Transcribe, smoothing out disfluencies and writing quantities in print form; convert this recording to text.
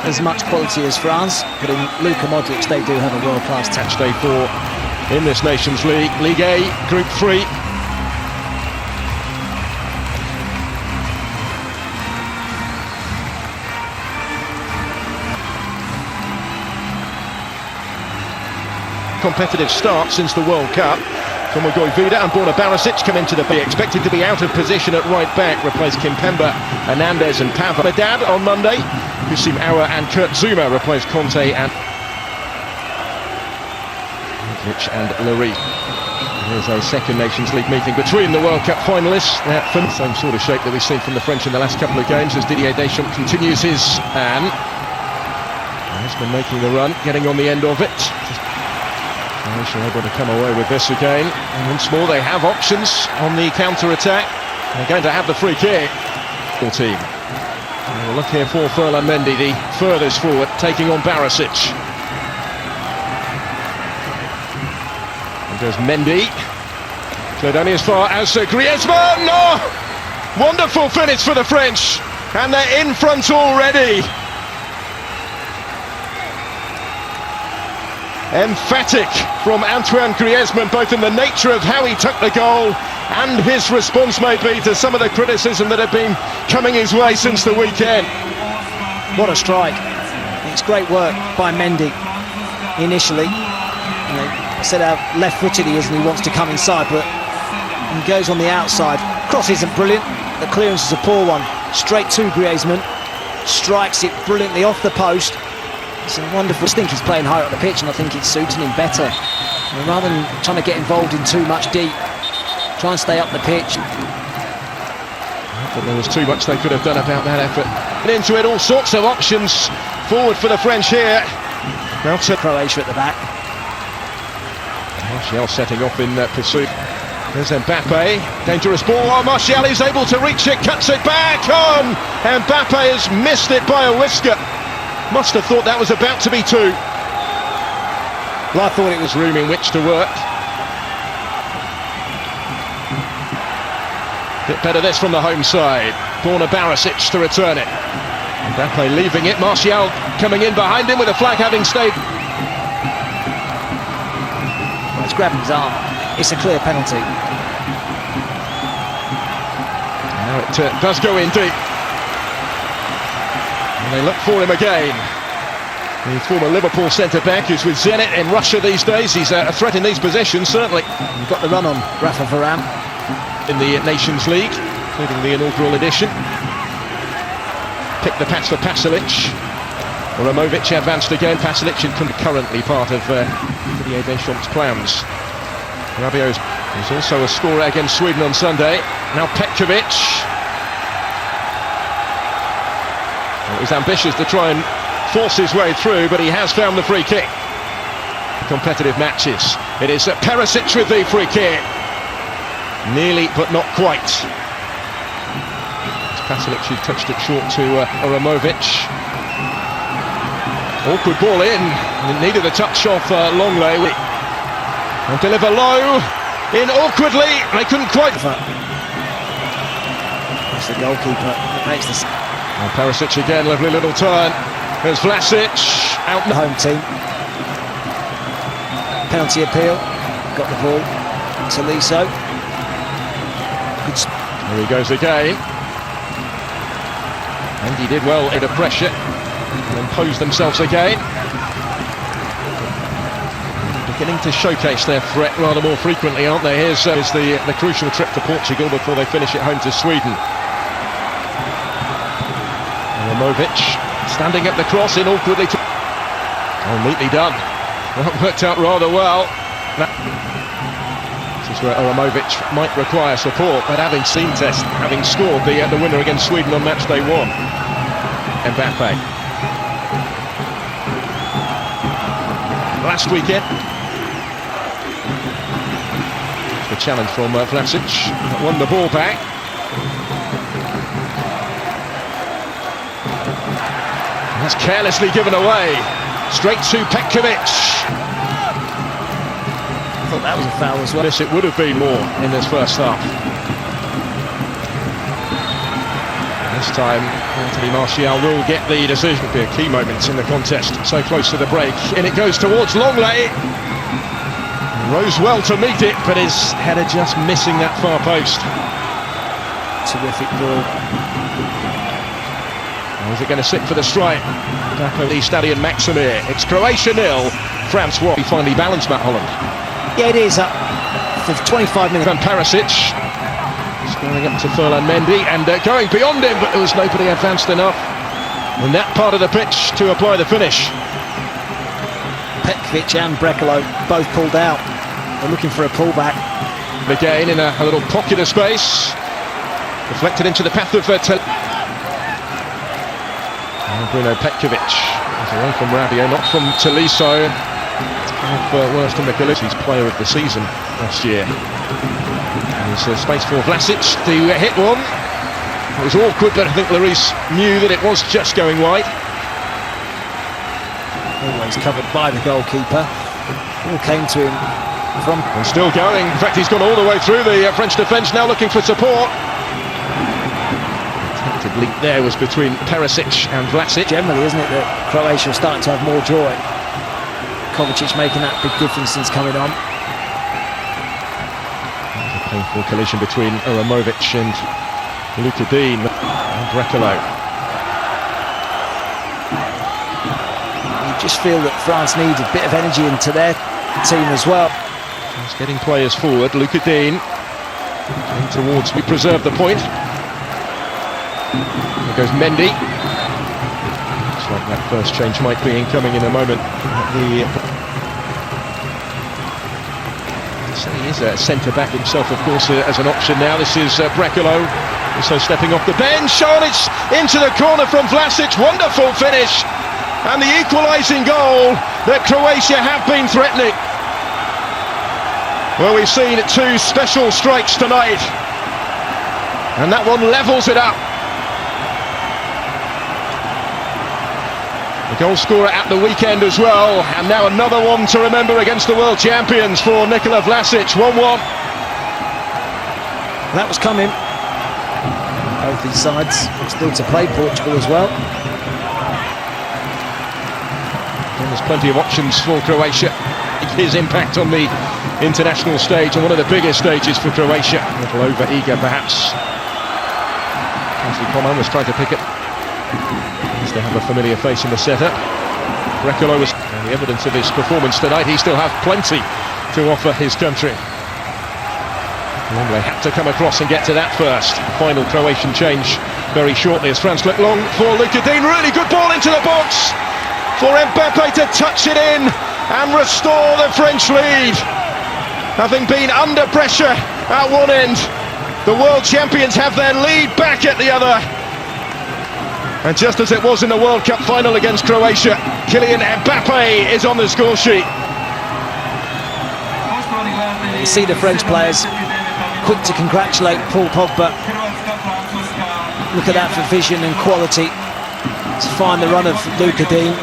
as much quality as France, but in Luka Modric they do have a world-class Match day 4 in this Nations League. League A, Group 3. Competitive start since the World Cup. Tomo Vida and Borna Barisic come into the bay. Expected to be out of position at right back, replace Kimpembe, Hernandez and Pava. Dad on Monday, Hussein Aouar and Kurt Zouma replace Conte and Modric and Lloris. Here's a second Nations League meeting between the World Cup finalists. Same sort of shape that we've seen from the French in the last couple of games as Didier Deschamps continues his and he's been making the run, getting on the end of it. Croatia able to come away with this again. And once more they have options on the counter-attack. They're going to have the free kick. Full team. And we'll look here for Ferland Mendy, the furthest forward, taking on Barisic. And goes Mendy. Cleared only as far as Griezmann. Oh! Wonderful finish for the French. And they're in front already. Emphatic from Antoine Griezmann, both in the nature of how he took the goal and his response maybe to some of the criticism that had been coming his way since the weekend. What a strike. It's great work by Mendy initially. You know, I said how left-footed he is and he wants to come inside, but he goes on the outside. Cross isn't brilliant, the clearance is a poor one. Straight to Griezmann, strikes it brilliantly off the post. It's a wonderful. I think he's playing higher up the pitch, and I think it's suiting him better. And rather than trying to get involved in too much deep, try and stay up the pitch. I thought there was too much they could have done about that effort. And into it, all sorts of options forward for the French here. Now to Croatia at the back. Martial setting off in pursuit. There's Mbappe, dangerous ball. Oh, Martial is able to reach it, cuts it back on. Mbappe has missed it by a whisker. Must have thought that was about to be 2. Well, I thought it was room in which to work. Bit better this from the home side. Borna Barisic to return it. Mbappe leaving it. Martial coming in behind him with a flag having stayed. Well, it's grabbing his arm. It's a clear penalty. Now it does go in deep. And they look for him again. The former Liverpool centre-back who's with Zenit in Russia these days. He's a threat in these positions, certainly. You've got the run on Rafa Varane in the Nations League, including the inaugural edition. Picked the pass for Pasalic. Ramovic advanced again. Pasalic currently part of Didier Deschamps' plans. Rabiot is also a scorer against Sweden on Sunday. Now Petkovic. He's ambitious to try and force his way through, but he has found the free kick. Competitive matches. It is Perisic with the free kick. Nearly, but not quite. It's Pasalic who touched it short to Ramovic. Awkward ball in. It needed a touch off Longley. And deliver low. In awkwardly. They couldn't quite. It's the goalkeeper that makes this. And Perisic again, lovely little turn. There's Vlasic, out The home team. Penalty appeal. Got the ball. Tolisso. Here he goes again. And he did well under pressure. And imposed themselves again. Beginning to showcase their threat rather more frequently, aren't they? Here's the crucial trip to Portugal before they finish it home to Sweden. Ramovic standing at the cross in awkwardly. Oh, neatly done. That worked out rather well. This is where Ramovic might require support, but having seen test, having scored the winner against Sweden on match day 1. Mbappe. Last weekend. The challenge from Vlasic. Won the ball back. That's carelessly given away. Straight to Petkovic. I thought that was a foul as well. Yes, it would have been more in this first half. This This time, Anthony Martial will get the decision. It'll be a key moment in the contest. So close to the break. In it goes towards Longley. Rose well to meet it, but his header just missing that far post. Terrific ball. Is it going to sit for the strike? The Stadion Maximir. It's Croatia 0, France 1. He finally balanced Matt Holland. Yeah, it is. For 25 minutes. Van Perisic scoring up to Ferland Mendy and going beyond him, but there was nobody advanced enough in that part of the pitch to apply the finish. Petkovic and Brekalo both pulled out. They're looking for a pullback. Again in a little pocket of space. Deflected into the path of Bruno Petkovic. It's away from Rabiot, not from Tolisso. Worse than He's player of the season last year. There's space for Vlasic to hit one. It was awkward, but I think Lloris knew that it was just going wide. Always covered by the goalkeeper. All came to him from... And still going. In fact, he's gone all the way through the French defence, now looking for support. The link there was between Perisic and Vlasic. Generally, isn't it, that Croatia are starting to have more joy. Kovacic making that big difference since coming on. A painful collision between Aramovic and Luka Dean and Brekalo. You just feel that France needs a bit of energy into their team as well. He's getting players forward. Luka Dean towards we preserve the point. There goes Mendy. Looks like that first change might be incoming in a moment. So he is a centre-back himself, of course, as an option now. This is Brekalo, also stepping off the bench. Oh, it's into the corner from Vlasic. Wonderful finish. And the equalising goal that Croatia have been threatening. Well, we've seen two special strikes tonight. And that one levels it up. The goal scorer at the weekend as well, and now another one to remember against the world champions for Nikola Vlasic. 1-1. That was coming. Both these sides still to play, Portugal as well. And there's plenty of options for Croatia. His impact on the international stage, and one of the biggest stages for Croatia. A little over-eager perhaps. Kingsley Coman was trying to pick it. To have a familiar face in the setup. Brekalo was the evidence of his performance tonight. He still has plenty to offer his country. Longley had to come across and get to that first. Final Croatian change very shortly as France look long for Luka Dean. Really good ball into the box for Mbappe to touch it in and restore the French lead. Having been under pressure at one end, the world champions have their lead back at the other. And just as it was in the World Cup final against Croatia, Kylian Mbappe is on the score sheet. You see the French players quick to congratulate Paul Pogba. Look at that for vision and quality to find the run of Luka Dean.